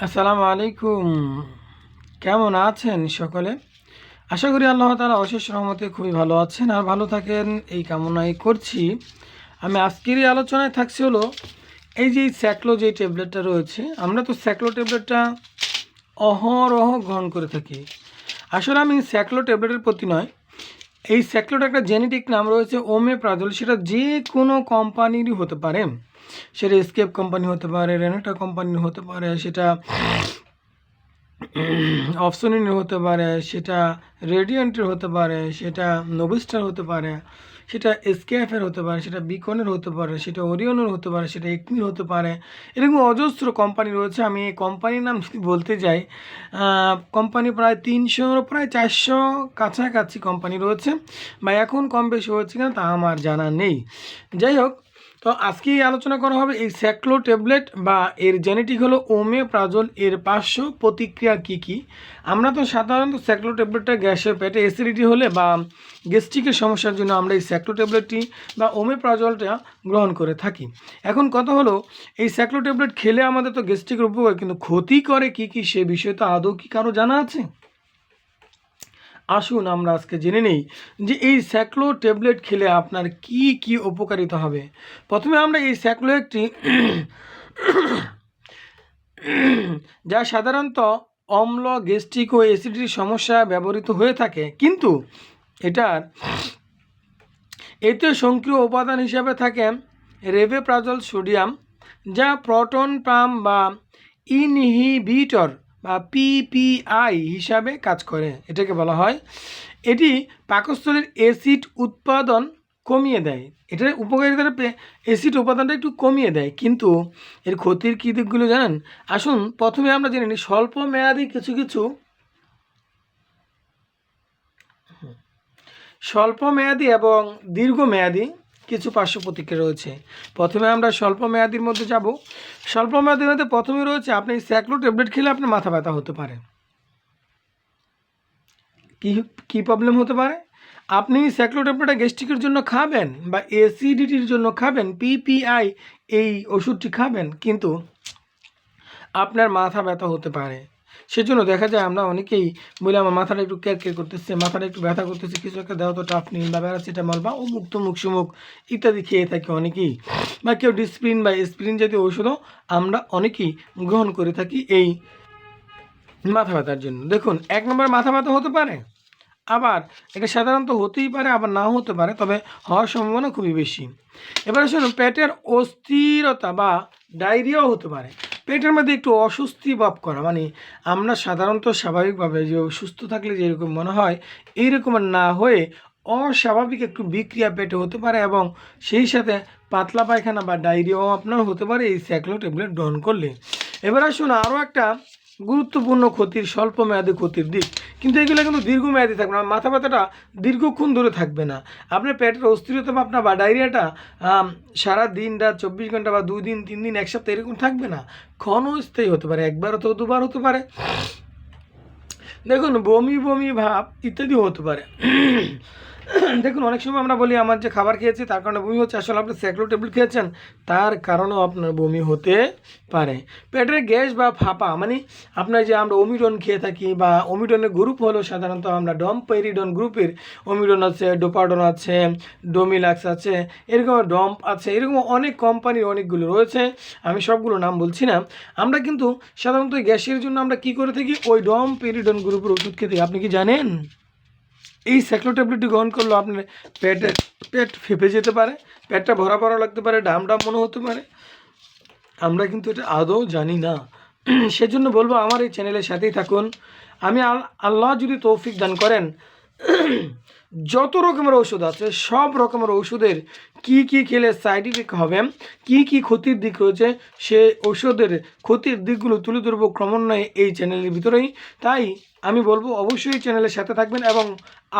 আসসালামু আলাইকুম। কেমন আছেন সকলে? আশা করি আল্লাহ তাআলা অশেষ রহমতে খুবই ভালো আছেন আর ভালো থাকেন এই কামনাই করছি। আমি আজকের এই আলোচনায় থাকছি হলো এই যে স্যাক্লো যে ট্যাবলেটটা রয়েছে, আমরা তো স্যাক্লো ট্যাবলেটটা অহরহ গ্রহণ করে থাকি। আসলে আমি স্যাক্লো ট্যাবলেটের প্রতি নয়, এই স্যাক্লোর একটা জেনেটিক নাম রয়েছে ওমেপ্রাজল, সেটা যে কোনো কোম্পানিরই হতে পারে। সেটা এসকেপ কোম্পানি হতে পারে, রেনাটা কোম্পানির হতে পারে, সেটা অপশনির হতে পারে, সেটা রেডিয়েন্টের হতে পারে, সেটা নোভিস্টার হতে পারে, সেটা এসকেএফের হতে পারে, সেটা বিকনের হতে পারে, সেটা ওরিয়নের হতে পারে, সেটা একনির হতে পারে। এরকম অজস্র কোম্পানি রয়েছে। আমি এই কোম্পানির নাম যদি বলতে যাই, কোম্পানি প্রায় 300 প্রায় 400 কাছাকাছি কোম্পানি রয়েছে, বা এখন কম বেশি হচ্ছে কিনা তা আমার জানা নেই। যাই হোক, তো আজকে আলোচনা করা হবে এই স্যাক্লো ট্যাবলেট বা এর জেনেটিক হলো ওমেপ্রাজল, এর পার্শ্ব প্রতিক্রিয়া কী কী। আমরা তো সাধারণত স্যাক্লো ট্যাবলেটটা গ্যাসের পেটে অ্যাসিডিটি হলে বা গ্যাস্ট্রিকের সমস্যার জন্য আমরা এই স্যাক্লো ট্যাবলেটটি বা ওমেপ্রাজলটা গ্রহণ করে থাকি। এখন কথা হলো, এই স্যাক্লো ট্যাবলেট খেলে আমাদের তো গ্যাস্ট্রিকের উপকার, কিন্তু ক্ষতি করে কী কী সে বিষয়ে তো আদৌ কি কারো জানা আছে? আসুন আমরা আজকে জেনে নেই যে এই স্যাক্লো ট্যাবলেট খেলে আপনার কি কি উপকারিতা হবে। প্রথমে আমরা এই স্যাক্লো একটি যা সাধারণত অম্ল, গ্যাস্ট্রিক ও অ্যাসিডিটির সমস্যায় ব্যবহৃত হয়ে থাকে, কিন্তু এটার এতে সক্রিয় উপাদান হিসাবে থাকে রেভেপ্রাজল সোডিয়াম, যা প্রোটন পাম্প বা ইনহিবিটর বা পিপিআই হিসাবে কাজ করে। এটাকে বলা হয়, এটি পাকস্থলীর অ্যাসিড উৎপাদন কমিয়ে দেয়। এটার উপকারিতার অ্যাসিড উপাদানটা একটু কমিয়ে দেয়, কিন্তু এর ক্ষতির কী দিকগুলো জানেন? আসুন প্রথমে আমরা জেনে নিই স্বল্প মেয়াদি কিছু স্বল্পমেয়াদী এবং দীর্ঘমেয়াদী কিছু পার্শ্ব প্রতিক্রিয়া রয়েছে। প্রথমে আমরা স্বল্পমেয়াদীর মধ্যে যাব। স্বল্পমেয়াদীর মধ্যে প্রথমে রয়েছে, আপনি স্যাক্লো ট্যাবলেট খেলে আপনার মাথা ব্যথা হতে পারে। কি কি প্রবলেম হতে পারে? আপনি স্যাক্লো ট্যাবলেটটা গ্যাস্ট্রিকের জন্য খাবেন বা অ্যাসিডিটির জন্য খাবেন, পিপিআই এই ওষুধটি খাবেন, কিন্তু আপনার মাথা ব্যথা হতে পারে। সেজন্য দেখা যায় আমরা অনেকেই বলি আমার মাথাটা একটু ক্যারকের করতেছে, মাথাটা একটু ব্যথা করতেছে, কিছু একটা দেওয়া তো টাফনিল বা প্যারাসিটামল বা অমুক তমুক সুমুক ইত্যাদি খেয়ে থাকি অনেকেই, বা কেউ ডিসপ্রিন বা এসপ্রিন জাতীয় ওষুধও আমরা অনেকেই গ্রহণ করে থাকি এই মাথা ব্যথার জন্য। দেখুন, 1 নম্বর মাথা ব্যথা হতে পারে, আবার এটা সাধারণত হতেই পারে, আবার নাও হতে পারে, তবে হওয়ার সম্ভাবনা খুবই বেশি। এবারে শুনুন, পেটের অস্থিরতা বা ডায়রিয়াও হতে পারে। পেটের মধ্যে একটু অস্বস্তি ভাব করা, মানে আমরা সাধারণত স্বাভাবিকভাবে যে সুস্থ থাকলে যেরকম মনে হয় এইরকম না হয়ে অস্বাভাবিক একটু বিক্রিয়া পেটে হতে পারে, এবং সেই সাথে পাতলা পায়খানা বা ডায়রিয়াও আপনার হতে পারে এই স্যাক্লো ট্যাবলেট গ্রহণ করলে। এবার আসুন আরও একটা গুরুত্বপূর্ণ ক্ষতির, স্বল্পমেয়াদী ক্ষতির দিক, কিন্তু এগুলো কিন্তু দীর্ঘমেয়াদী থাকবে না। মাথা ব্যথাটা দীর্ঘক্ষণ ধরে থাকবে না। আপনার পেটের অস্থিরতা ভাবনা বা ডায়রিয়াটা সারা দিন রাত 24 ঘন্টা বা 2 দিন 3 দিন 1 সপ্তাহ এরকম থাকবে না, ক্ষণস্থায়ী হতে পারে, একবার অথবা দুবার হতে পারে। দেখুন, বমি বমি ভাব ইত্যাদিও হতে পারে। দেখুন, অনেক সময় আমরা বলি আমার যে খাবার খেয়েছি তার কারণে বমি হচ্ছে, আসলে আপনি স্যাক্লো ট্যাবলেট খেয়েছেন তার কারণেও আপনার বমি হতে পারে। পেটের গ্যাস বা ফাঁপা, মানে আপনার যে আমরা ওমিডন খেয়ে থাকি, বা ওমিডনের গ্রুপ হলো সাধারণত আমরা ডমপেরিডন গ্রুপের ওমিডন আছে, ডোপাডন আছে, ডোমিলাক্স আছে, এরকম ডম্প আছে, এরকম অনেক কোম্পানির অনেকগুলো রয়েছে, আমি সবগুলো নাম বলছি না। আমরা কিন্তু সাধারণত গ্যাসের জন্য আমরা কি করে থাকি, ওই ডমপেরিডন গ্রুপের ওষুধ খেতে থাকি। আপনি কি জানেন এই স্যাক্লো ট্যাবলেটটি গ্রহণ করলে আপনার পেট ফেঁপে যেতে পারে, পেটটা ভরা ভরা লাগতে পারে, ডাম ডাম মনে হতে পারে? আমরা কিন্তু এটা আদৌ জানি না। সেজন্য বলবো আমার এই চ্যানেলের সাথেই থাকুন। আমি আল্লাহ যদি তৌফিক দান করেন, যত রকমের ওষুধ আছে সব রকমের ওষুধের কি কি খেলে সাইড ইফেক্ট হবে, কি কি ক্ষতির দিক রয়েছে, সে ওষুধের ক্ষতির দিকগুলো তুলে ধরবো ক্রমান্বয়ে এই চ্যানেলের ভিতরেই। তাই আমি বলবো অবশ্যই চ্যানেলের সাথে থাকবেন, এবং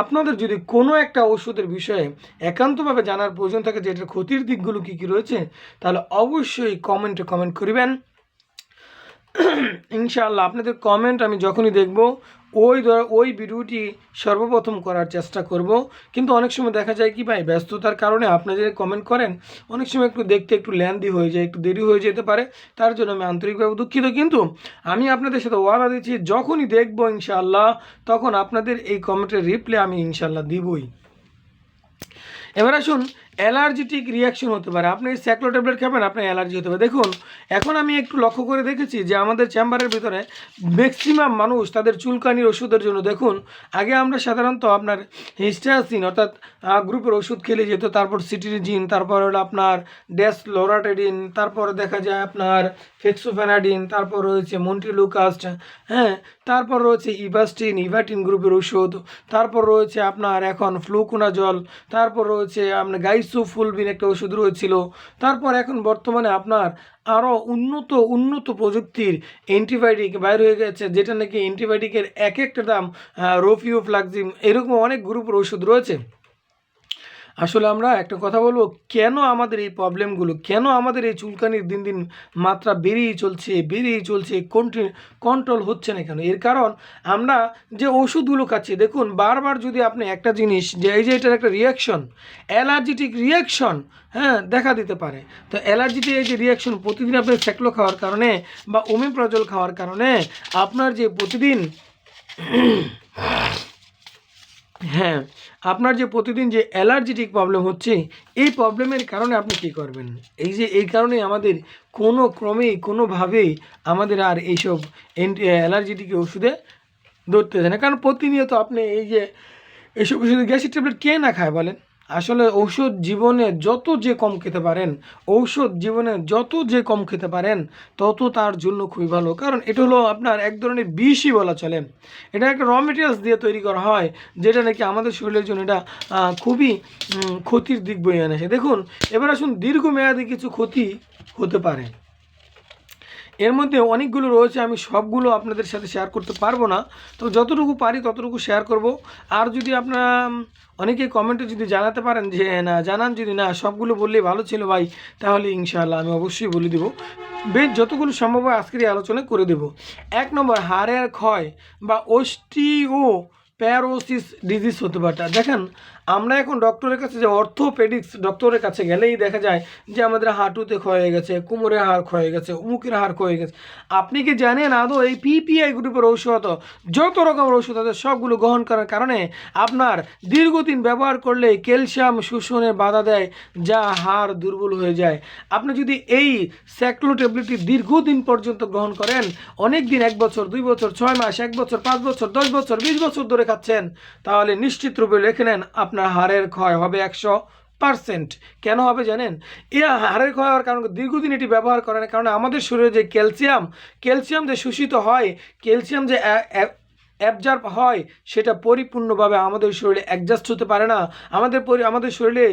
আপনাদের যদি কোনো একটা ওষুধের বিষয়ে একান্তভাবে জানার প্রয়োজন থাকে যে এটার ক্ষতির দিকগুলো কী কী রয়েছে, তাহলে অবশ্যই কমেন্ট করিবেন। ইনশাআল্লাহ আপনাদের কমেন্ট আমি যখনই দেখব ওই ভিডিওটি সর্বপ্রথম করার চেষ্টা করব। কিন্তু অনেক সময় দেখা যায় কি ভাই, ব্যস্ততার কারণে আপনারা যে কমেন্ট করেন অনেক সময় একটু দেখতে একটু লেন্দি হয়ে যায়, একটু দেরি হয়ে যেতে পারে, তার জন্য আমি আন্তরিকভাবে দুঃখিত। কিন্তু আমি আপনাদের সাথে ওয়াদা দিচ্ছি, যখনই দেখবো ইনশাআল্লাহ তখন আপনাদের এই কমেন্টের রিপ্লাই আমি ইনশাআল্লাহ দিবই। এবার আসুন, অ্যালার্জিটিক রিয়াকশন হতে পারে। আপনি স্যাক্লো ট্যাবলেট খাবেন, আপনার অ্যালার্জি হতে পারে। দেখুন, এখন আমি একটু লক্ষ্য করে দেখেছি যে আমাদের চেম্বারের ভিতরে ম্যাক্সিমাম মানুষ তাদের চুলকানির ওষুধের জন্য, দেখুন আগে আমরা সাধারণত আপনার হিস্টাসিন অর্থাৎ গ্রুপের ওষুধ খেলে যেত, তারপর সিটিরিজিন, তারপর হলো আপনার ডেসলোরাটেডিন, তারপর দেখা যায় আপনার ফেক্সোফেনাডিন, তারপর রয়েছে মন্টিলুকাস্ট, হ্যাঁ, তারপর রয়েছে ইভাটিন গ্রুপের ওষুধ, তারপর রয়েছে আপনার এখন ফ্লুকোনাজল, তারপর রয়েছে আপনার গাইসোফুলভিন একটা ওষুধ রয়েছিল, তারপর এখন বর্তমানে আপনার আরও উন্নত প্রযুক্তির অ্যান্টিবায়োটিক বাইর হয়ে গেছে, যেটা নাকি অ্যান্টিবায়োটিকের এক একটা দাম রোফিওফ্লাক্সিম, এরকম অনেক গ্রুপের ওষুধ রয়েছে। আসলে আমরা একটা কথা বলবো, কেন আমাদের এই প্রবলেমগুলো, কেন আমাদের এই চুলকানির দিন দিন মাত্রা বেড়েই চলছে, কন্ট্রোল হচ্ছে না কেন? এর কারণ আমরা যে ওষুধগুলো খাচ্ছি। দেখুন, বারবার যদি আপনি একটা জিনিস যে এই যে এটার একটা রিয়াকশন, অ্যালার্জিটিক রিয়াকশন, হ্যাঁ, দেখা দিতে পারে। তো অ্যালার্জিটিক এই যে রিয়াকশন, প্রতিদিন আপনি স্যাক্লো খাওয়ার কারণে বা ওমেপ্রাজল খাওয়ার কারণে আপনার যে প্রতিদিন হ্যাঁ, আপনার যে প্রতিদিন যে অ্যালার্জিটিক প্রবলেম হচ্ছে, এই প্রবলেমের কারণে আপনি কী করবেন? এই কারণে আমাদের কোনোভাবেই আমাদের আর এইসব অ্যালার্জিটিক ওষুধে ধরতে দেয় না। কারণ প্রতিনিয়ত আপনি এই যে এইসব ওষুধ, গ্যাসের ট্যাবলেট কে না খায় বলেন? আসলে ঔষধ জীবনে যত যে কম খেতে পারেন তত তার জন্য খুবই ভালো। কারণ এটা হলো আপনার এক ধরনের বিষই বলা চলে। এটা একটা র মেটেরিয়ালস দিয়ে তৈরি করা হয়, যেটা নাকি আমাদের শরীরের জন্য এটা খুবই ক্ষতির দিক বয়ে আনে। দেখুন, এবার আসুন, দীর্ঘমেয়াদী কিছু ক্ষতি হতে পারে। এর মধ্যে অনেকগুলো রয়েছে, আমি সবগুলো আপনাদের সাথে শেয়ার করতে পারবো না, তো যতটুকু পারি ততটুকু শেয়ার করব। আর যদি আপনারা অনেকেই কমেন্টে যদি জানাতে পারেন যে যদি না সবগুলো বললেই ভালো ছিল ভাই, তাহলে ইনশাআল্লাহ আমি অবশ্যই বলে দেবো। বেশ যতগুলো সম্ভব হয় আজকের এই আলোচনা করে দেব। 1 নম্বর, হাড়ের ক্ষয় বা অস্টিওপ্যারোসিস ডিজিজ হতে পারে। দেখেন, আমরা এখন ডক্টরের কাছে যে অর্থোপেডিক্স ডক্টরের কাছে গেলেই দেখা যায় যে আমাদের হাঁটুতে ক্ষয় হয়ে গেছে, কোমরের হাড় ক্ষয় হয়ে গেছে, উমুকের হাড় ক্ষয় হয়ে গেছে। আপনি কি জানেন আদৌ এই পিপিআই গ্রুপের ঔষধ, যত রকমের ওষুধ আছে সবগুলো গ্রহণ করার কারণে আপনার দীর্ঘদিন ব্যবহার করলে ক্যালসিয়াম শোষণে বাধা দেয়, যা হাড় দুর্বল হয়ে যায়। আপনি যদি এই স্যাক্লো ট্যাবলেটটি দীর্ঘদিন পর্যন্ত গ্রহণ করেন, অনেক দিন, 1 বছর, 2 বছর, 6 মাস, 1 বছর, 5 বছর, 10 বছর, 20 বছর ধরে খাচ্ছেন, তাহলে নিশ্চিত রূপে লিখে নেন, আপনার হাড়ের ক্ষয় হবে 100%। কেন হবে জানেন? এই হাড়ের ক্ষয় হওয়ার কারণ, দীর্ঘদিন এটি ব্যবহার করার কারণে আমাদের শরীরে যে ক্যালসিয়াম যে শোষিত হয়, ক্যালসিয়াম যে অ্যাবজর্ব হয়, সেটা পরিপূর্ণভাবে আমাদের শরীরে অ্যাডজাস্ট হতে পারে না, আমাদের শরীরে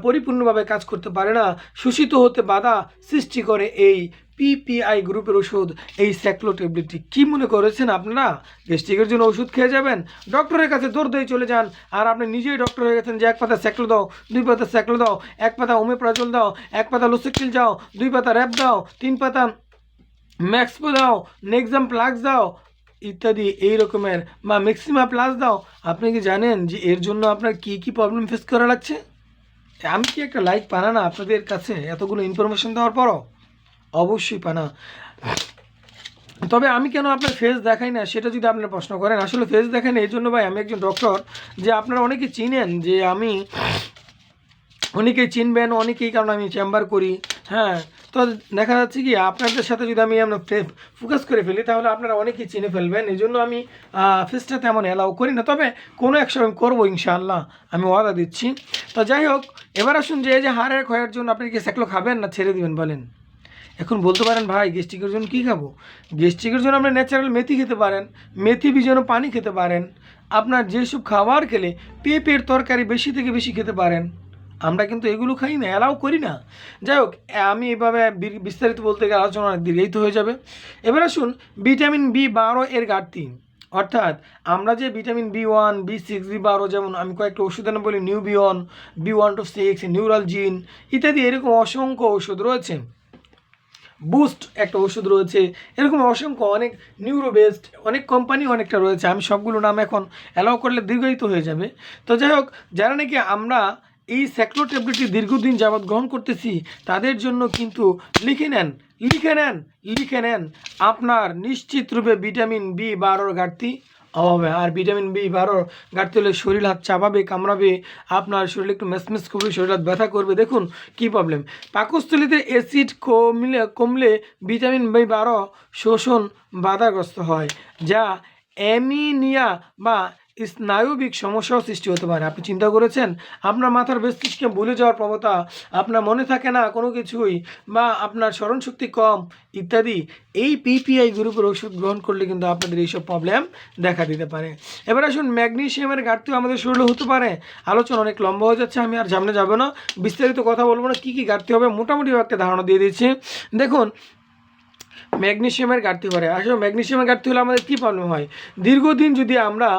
পরিপূর্ণভাবে কাজ করতে পারে না, শোষিত হতে বাধা সৃষ্টি করে এই পিপিআই গ্রুপের ওষুধ, এই স্যাক্লো ট্যাবলেটটি। কী মনে করেছেন আপনারা গ্যাস্ট্রিকের জন্য ওষুধ খেয়ে যাবেন? ডক্টরের কাছে দৌড় দিয়ে চলে যান, আর আপনি নিজেই ডক্টর হয়ে গেছেন যে 1 পাতা স্যাক্লো দাও, 2 পাতা স্যাক্লো দাও, 1 পাতা ওমেপ্রাজল দাও, 1 পাতা লোসেক্টিল দাও, 2 পাতা র্যাপ দাও, 3 পাতা ম্যাক্সপো দাও, নেক্সাম প্লাক্স দাও ইত্যাদি, এই রকমের, বা ম্যাক্সিমা প্লাস দাও। আপনি কি জানেন যে এর জন্য আপনার কী প্রবলেম ফেস করা লাগছে? আমি কি একটা লাইক পানা না আপনাদের কাছে এতগুলো ইনফরমেশন দেওয়ার পরও? অবশ্যই পানা। তবে আমি কেন আপনার ফেস দেখাই না সেটা যদি আপনারা প্রশ্ন করেন, আসলে ফেস দেখাই না এই জন্য ভাই, আমি একজন ডক্টর, যে আপনারা অনেকে চিনেন, যে আমি অনেকেই চিনবেন, অনেকেই, কারণ আমি চেম্বার করি, হ্যাঁ। তো দেখা যাচ্ছে কি আপনাদের সাথে যদি আমি ফোকাস করে ফেলি, তাহলে আপনারা অনেকেই চিনে ফেলবেন। এই জন্য আমি ফেসটা তেমন অ্যালাউ করি না, তবে কোনো এক সময় করবো ইনশাআল্লাহ, আমি ওয়াদা দিচ্ছি। তো যাই হোক, এবার আসুন, যে এই যে হাড়ের ক্ষয়ের জন্য আপনি কি স্যাক্লো খাবেন না ছেড়ে দিবেন বলেন? এখন বলতে পারেন ভাই গ্যাস্ট্রিকের জন্য কী খাবো? গ্যাস্ট্রিকের জন্য আপনি ন্যাচারাল মেথি খেতে পারেন, মেথি ভিজানো পানি খেতে পারেন, আপনার যেসব খাবার খেলে পেঁপের তরকারি বেশি থেকে বেশি খেতে পারেন। আমরা কিন্তু এগুলো খাই না, অ্যালাউ করি না। যাই হোক, আমি এভাবে বিস্তারিত বলতে গেলে আলোচনা অনেক দীর্ঘায়িত হয়ে যাবে। এবার আসুন, ভিটামিন B12 এর ঘাটতি, অর্থাৎ আমরা যে ভিটামিন B1, B6, B12, যেমন আমি কয়েকটা ওষুধের নাম বলি, নিউবিয়ন, B1 to 6, নিউরালজিন ইত্যাদি, এরকম অসংখ্য ওষুধ রয়েছে। বুস্ট একটা ওষুধ রয়েছে, এরকম অসংখ্য অনেক নিউরো বেসড অনেক কোম্পানি অনেকটা রয়েছে। আমি সবগুলো নাম এখন অ্যালাউ করলে দীর্ঘায়িত হয়ে যাবে। তো যাই হোক, যারা নাকি আমরা এই স্যাক্লো ট্যাবলেটটি দীর্ঘদিন যাবৎ গ্রহণ করতেছি তাদের জন্য কিন্তু লিখে নেন, লিখে নেন, লিখে নেন। আপনার নিশ্চিত রূপে ভিটামিন বি12 ঘাটতি অভাবে। আর ভিটামিন বি12 ঘাটতি হলে শরীর হাত চাপাবে, কামড়াবে, আপনার শরীরে একটু মেসমেস করবে, শরীর হাত ব্যথা করবে। দেখুন কী প্রবলেম, পাকস্থলীতে অ্যাসিড কমলে ভিটামিন বি12 শোষণ বাধাগ্রস্ত হয়, যা অ্যামিনিয়া বা স্নায়বিক সমস্যাও সৃষ্টি হতে পারে। আপনি চিন্তা করেছেন আপনার মাথার মস্তিষ্কে ভুলে যাওয়ার প্রবণতা, আপনার মনে থাকে না কোনো কিছুই, বা আপনার স্মরণশক্তি কম ইত্যাদি, এই পিপিআই গ্রুপের ওষুধ গ্রহণ করলে কিন্তু আপনাদের এইসব প্রবলেম দেখা দিতে পারে। এবার আসুন, ম্যাগনেসিয়ামের ঘাটতিও আমাদের শরীরে হতে পারে। আলোচনা অনেক লম্বা হয়ে যাচ্ছে, আমি আর সামনে যাব না, বিস্তারিত কথা বলবো না। কী কী ঘাটতি হবে মোটামুটি একটা ধারণা দিয়ে দিচ্ছি। দেখুন, ম্যাগনেসিয়ামের ঘাটতি করে, আসলে ম্যাগনেসিয়ামের ঘাটতি হলে আমাদের কী প্রবলেম হয়, দীর্ঘদিন যদি আমরা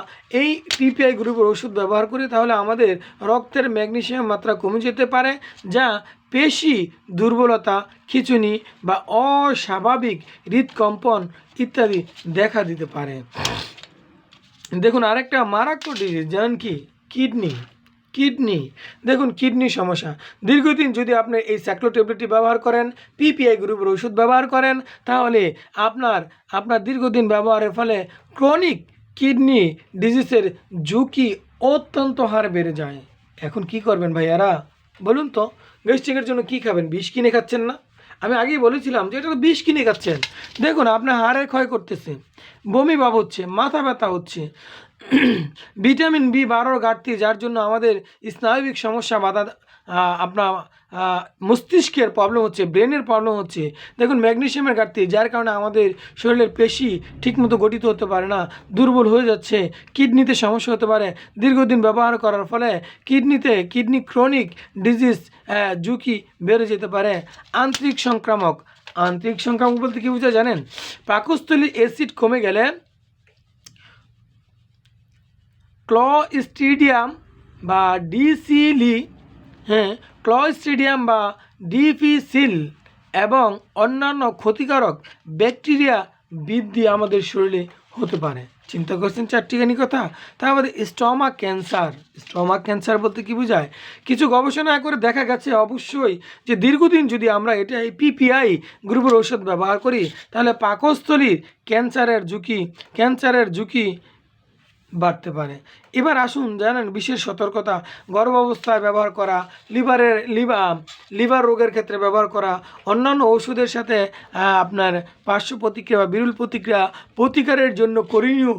এই পিপিআই গ্রুপের ওষুধ ব্যবহার করি তাহলে আমাদের রক্তের ম্যাগনেসিয়াম মাত্রা কমে যেতে পারে, যা পেশি দুর্বলতা, খিঁচুনি বা অস্বাভাবিক হৃদকম্পন ইত্যাদি দেখা দিতে পারে। দেখুন, আরেকটা মারাত্মক ডিজিজ জানেন কি, কিডনি। দেখুন, কিডনির সমস্যা, দীর্ঘদিন যদি আপনি এই স্যাক্লো ট্যাবলেটটি ব্যবহার করেন, পিপিআই গ্রুপের ওষুধ ব্যবহার করেন, তাহলে আপনার দীর্ঘদিন ব্যবহারের ফলে ক্রনিক কিডনি ডিজিজের ঝুঁকি অত্যন্ত হারে বেড়ে যায়। এখন কি করবেন ভাইয়ারা বলুন তো, গ্যাস্ট্রিকের জন্য কি খাবেন? বিষ কিনে খাচ্ছেন না? আমি আগেই বলেছিলাম যে এটা তো বিষ কিনে খাচ্ছেন। দেখুন, আপনার হাড়ের ক্ষয় করতেছে, বমি ভাব হচ্ছে, মাথা ব্যথা হচ্ছে, ভিটামিন বি12 ঘাটতি, যার জন্য আমাদের স্নায়বিক সমস্যা আপনার মস্তিষ্কের প্রবলেম হচ্ছে, ব্রেনের প্রবলেম হচ্ছে। দেখুন, ম্যাগনেসিয়ামের ঘাটতি, যার কারণে আমাদের শরীরের পেশি ঠিকমতো গঠিত হতে পারে না, দুর্বল হয়ে যাচ্ছে, কিডনিতে সমস্যা হতে পারে। দীর্ঘদিন ব্যবহার করার ফলে কিডনি ক্রনিক ডিজিজ ঝুঁকি বেড়ে যেতে পারে। আন্তরিক সংক্রামক বলতে কী বুঝা জানেন? পাকস্থলীর অ্যাসিড কমে গেলে ক্লস্ট্রিডিয়াম বা ক্লস্ট্রিডিয়াম বা ডিফিসিল এবং অন্যান্য ক্ষতিকারক ব্যাকটেরিয়া বৃদ্ধি আমাদের শরীরে হতে পারে। চিন্তা করছেন চারটিখানি কথা। তারপরে স্টমাক ক্যান্সার বলতে কি বোঝায়? কিছু গবেষণা করে দেখা গেছে অবশ্যই যে দীর্ঘদিন যদি আমরা এই পিপিআই গ্রুপের ঔষধ ব্যবহার করি তাহলে পাকস্থলীর ক্যান্সারের ঝুঁকি বাড়তে পারে। এবার আসুন, জানেন বিশেষ সতর্কতা, গর্ভাবস্থায় ব্যবহার করা, লিভার রোগের ক্ষেত্রে ব্যবহার করা, অন্যান্য ওষুধের সাথে আপনার পার্শ্ব প্রতিক্রিয়া বা বিরল প্রতিকারের জন্য করণীয়।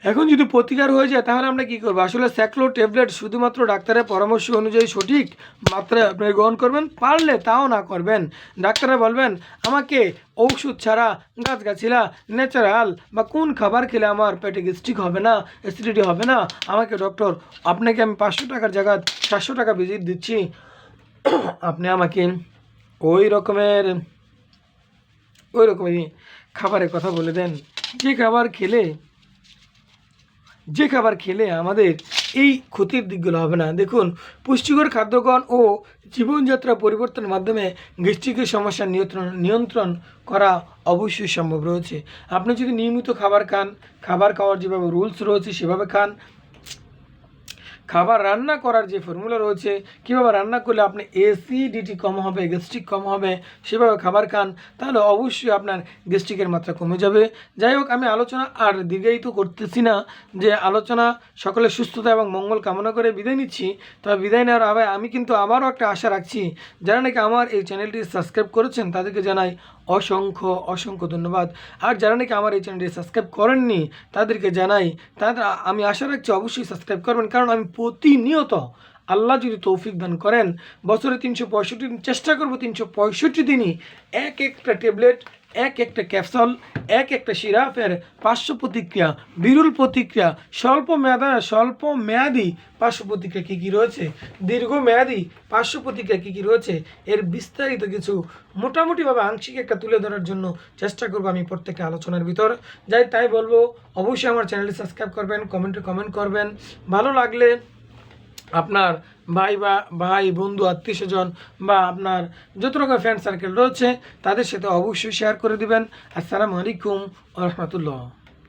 এখন যদি প্রতিকার হয়ে যায় তাহলে আমরা কী করবো? আসলে স্যাক্লো ট্যাবলেট শুধুমাত্র ডাক্তারের পরামর্শ অনুযায়ী সঠিক মাত্রায় আপনি গ্রহণ করবেন, পারলে তাও না করবেন। ডাক্তাররা বলবেন আমাকে ঔষধ ছাড়া গাছগাছিলা ন্যাচারাল বা কোন খাবার খেলে আমার পেটে গ্যাস্ট্রিক হবে না, অ্যাসিডিটি হবে না, আমাকে ডক্টর আপনাকে আমি 500 টাকার জায়গায় 700 টাকা ভিজিট দিচ্ছি, আপনি আমাকে ওই রকমেরই খাবারের কথা বলে দেন যে খাবার খেলে আমাদের এই ক্ষতির দিকগুলো হবে না। দেখুন, পুষ্টিকর খাদ্যগ্রহণ ও জীবনযাত্রা পরিবর্তনের মাধ্যমে গ্যাস্ট্রিকের সমস্যা নিয়ন্ত্রণ করা অবশ্যই সম্ভব রয়েছে। আপনি যদি নিয়মিত খাবার খাওয়ার যেভাবে রুলস রয়েছে সেভাবে খান, খাবার রান্না করার যে ফর্মুলা রয়েছে, কীভাবে রান্না করলে আপনি অ্যাসিডিটি কম হবে, গ্যাস্ট্রিক কম হবে, সেভাবে খাবার খান, তাহলে অবশ্যই আপনার গ্যাস্ট্রিকের মাত্রা কমে যাবে। যাই হোক, আমি আলোচনা আর দীর্ঘায়িত করতেছি না, যে আলোচনা সকলের সুস্থতা এবং মঙ্গল কামনা করে বিদায় নিচ্ছি। তবে বিদায় নেওয়ার আগে আমি কিন্তু আবারও একটা আশা রাখছি, যারা নাকি আমার এই চ্যানেলটি সাবস্ক্রাইব করেছেন তাদেরকে জানাই অসংখ্য ধন্যবাদ। আর যারা নাকি আমার এই চ্যানেলটি সাবস্ক্রাইব করেননি তাদেরকে জানাই, আমি আশা রাখছি অবশ্যই সাবস্ক্রাইব করবেন, কারণ আমি প্রতিনিয়ত আল্লাহ যদি তৌফিক দান করেন বছরে 365 দিন চেষ্টা করব 365 দিনই এক একটা ট্যাবলেট, এক একটা ক্যাপসুল, এক একটা সিরাপের পার্শ্ব প্রতিক্রিয়া, বিরল প্রতিক্রিয়া, স্বল্প মেয়াদি পার্শ্ব প্রতিক্রিয়া কী কী রয়েছে, দীর্ঘমেয়াদী পার্শ্ব প্রতিক্রিয়া কী কী রয়েছে, এর বিস্তারিত কিছু মোটামুটিভাবে আংশিক একটা তুলে ধরার জন্য চেষ্টা করবো আমি প্রত্যেকটা আলোচনার ভিতর। তাই বলবো অবশ্যই আমার চ্যানেলটি সাবস্ক্রাইব করবেন, কমেন্ট করবেন, ভালো লাগলে আপনার ভাই বন্ধু আত্মীয় স্বজন বা আপনার যত রকম ফ্রেন্ড সার্কেল রয়েছে তাদের সাথে অবশ্যই শেয়ার করে দিবেন। আসসালামু আলাইকুম ওয়া রাহমাতুল্লাহ।